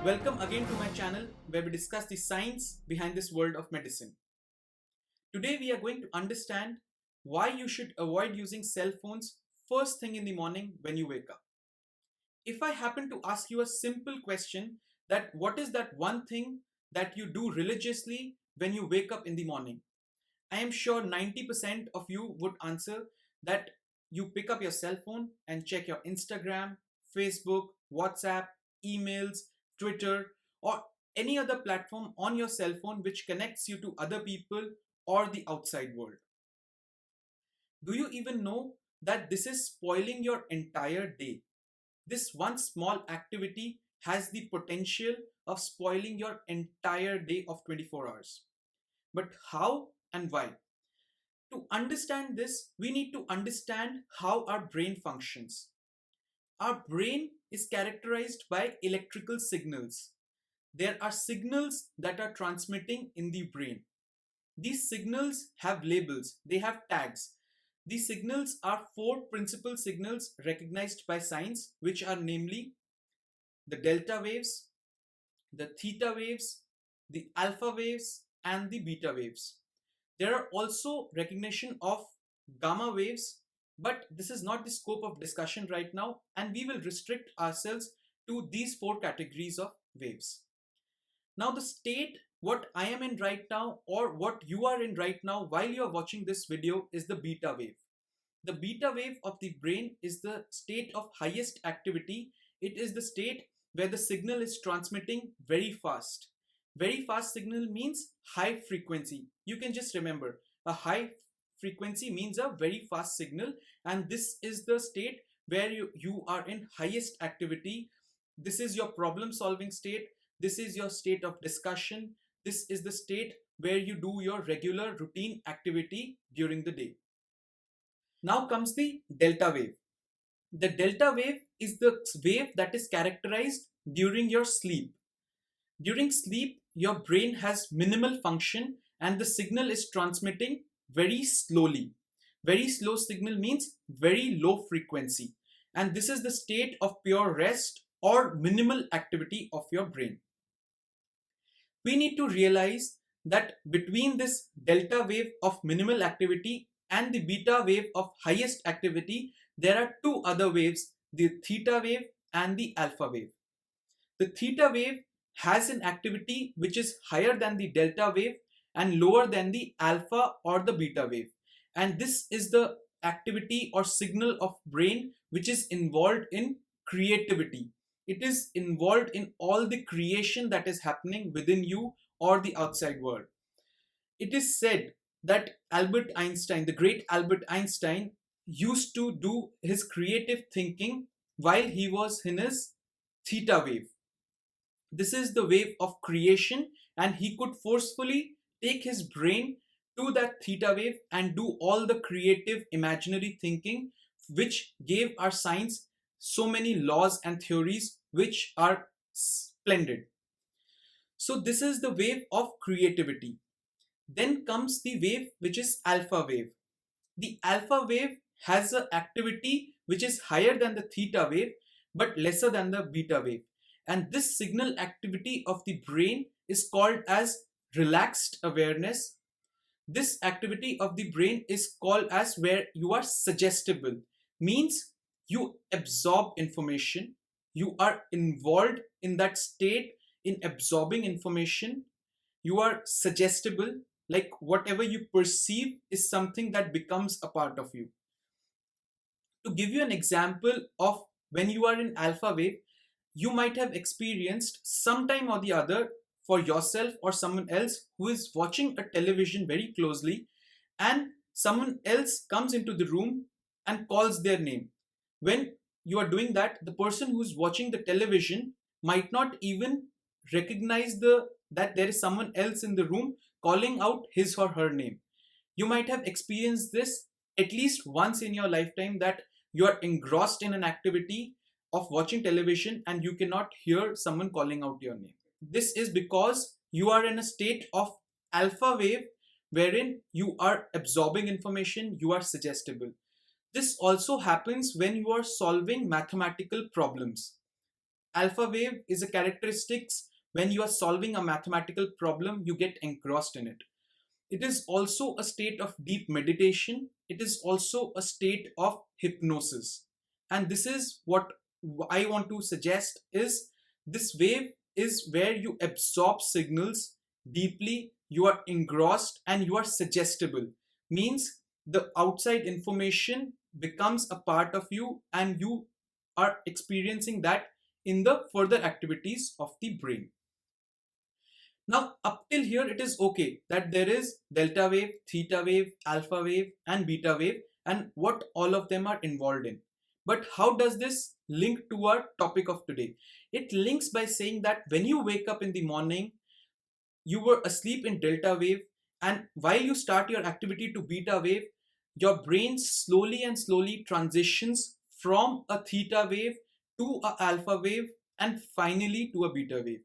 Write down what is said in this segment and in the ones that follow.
Welcome again to my channel where we discuss the science behind this world of medicine. Today we are going to understand why you should avoid using cell phones first thing in the morning when you wake up. If I happen to ask you a simple question that what is that one thing that you do religiously when you wake up in the morning? I am sure 90% of you would answer that you pick up your cell phone and check your Instagram, Facebook, WhatsApp, emails, Twitter, or any other platform on your cell phone which connects you to other people or the outside world. Do you even know that this is spoiling your entire day? This one small activity has the potential of spoiling your entire day of 24 hours. But how and why? To understand this, we need to understand how our brain functions. Our brain is characterized by electrical signals. There are signals that are transmitting in the brain. These signals have labels, they have tags. These signals are four principal signals recognized by science, which are namely the delta waves, the theta waves, the alpha waves, and the beta waves. There are also recognition of gamma waves, but this is not the scope of discussion right now, and we will restrict ourselves to these four categories of waves. Now, the state what I am in right now or what you are in right now while you are watching this video is the beta wave. The beta wave of the brain is the state of highest activity. It is the state where the signal is transmitting very fast. Very fast signal means high frequency. You can just remember a high frequency means a very fast signal, and this is the state where you are in highest activity. This is your problem solving state. This is your state of discussion. This is the state where you do your regular routine activity during the day. Now comes the delta wave. The delta wave is the wave that is characterized during your sleep. During sleep, your brain has minimal function and the signal is transmitting very slowly. Very slow signal means very low frequency. And this is the state of pure rest or minimal activity of your brain. We need to realize that between this delta wave of minimal activity and the beta wave of highest activity, there are two other waves, the theta wave and the alpha wave. The theta wave has an activity which is higher than the delta wave and lower than the alpha or the beta wave. And this is the activity or signal of brain which is involved in creativity. It is involved in all the creation that is happening within you or the outside world. It is said that Albert Einstein, the great Albert Einstein, used to do his creative thinking while he was in his theta wave. This is the wave of creation, and he could forcefully take his brain to that theta wave and do all the creative imaginary thinking, which gave our science so many laws and theories which are splendid. So this is the wave of creativity. Then comes the wave which is alpha wave. The alpha wave has an activity which is higher than the theta wave but lesser than the beta wave. And this signal activity of the brain is called as relaxed awareness. This activity of the brain is called as where you are suggestible, means you absorb information, you are involved in that state in absorbing information, you are suggestible, like whatever you perceive is something that becomes a part of you. To give you an example of when you are in alpha wave, you might have experienced sometime or the other for yourself or someone else who is watching a television very closely, and someone else comes into the room and calls their name. When you are doing that, the person who's watching the television might not even recognize that there is someone else in the room calling out his or her name. You might have experienced this at least once in your lifetime, that you are engrossed in an activity of watching television and you cannot hear someone calling out your name. This is because you are in a state of alpha wave wherein you are absorbing information, you are suggestible. This also happens when you are solving mathematical problems. alpha wave is a characteristics when you are solving a mathematical problem, you get engrossed in it. It is also a state of deep meditation. It is also a state of hypnosis. And this is what I want to suggest is this wave is where you absorb signals deeply, you are engrossed and you are suggestible. Means the outside information becomes a part of you and you are experiencing that in the further activities of the brain. Now, up till here, it is okay that there is delta wave, theta wave, alpha wave, and beta wave, and what all of them are involved in. But how does this link to our topic of today? It links by saying that when you wake up in the morning, you were asleep in delta wave, and while you start your activity to beta wave, your brain slowly and slowly transitions from a theta wave to a alpha wave and finally to a beta wave.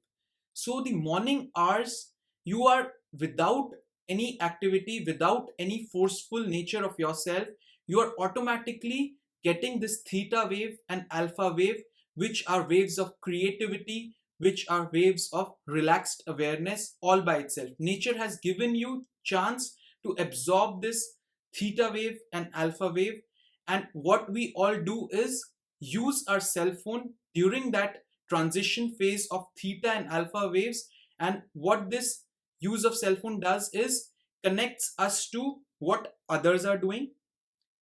So the morning hours, you are without any activity, without any forceful nature of yourself, you are automatically getting this theta wave and alpha wave, which are waves of creativity, which are waves of relaxed awareness all by itself. Nature has given you chance to absorb this theta wave and alpha wave, and what we all do is use our cell phone during that transition phase of theta and alpha waves. And what this use of cell phone does is connects us to what others are doing,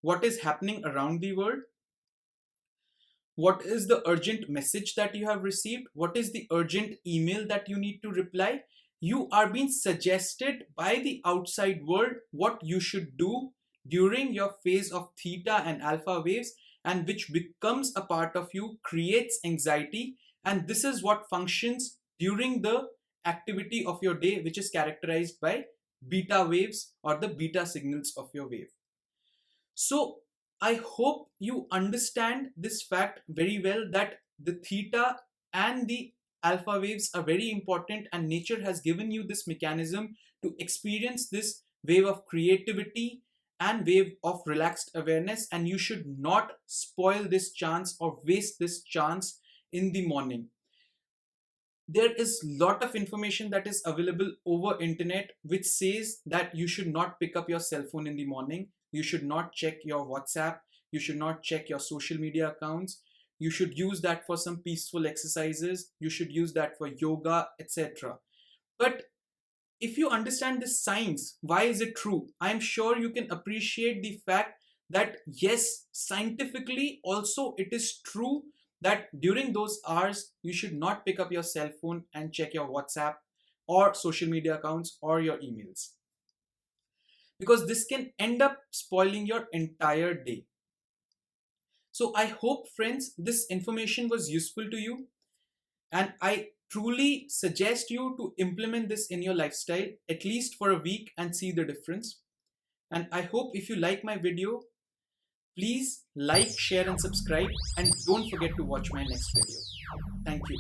what is happening around the world, what is the urgent message that you have received, what is the urgent email that you need to reply. You are being suggested by the outside world what you should do during your phase of theta and alpha waves, and which becomes a part of you, creates anxiety, and this is what functions during the activity of your day, which is characterized by beta waves or the beta signals of your wave. So I hope you understand this fact very well, that the theta and the alpha waves are very important, and nature has given you this mechanism to experience this wave of creativity and wave of relaxed awareness, and you should not spoil this chance or waste this chance in the morning. There is lot of information that is available over internet which says that you should not pick up your cell phone in the morning, you should not check your WhatsApp, you should not check your social media accounts, you should use that for some peaceful exercises, you should use that for yoga, etc. But if you understand this science, why is it true? I am sure you can appreciate the fact that yes, scientifically also it is true that during those hours you should not pick up your cell phone and check your WhatsApp or social media accounts or your emails, because this can end up spoiling your entire day. So I hope, friends, this information was useful to you, and I truly suggest you to implement this in your lifestyle at least for a week and see the difference. And I hope if you like my video, please like, share and subscribe, and don't forget to watch my next video. Thank you.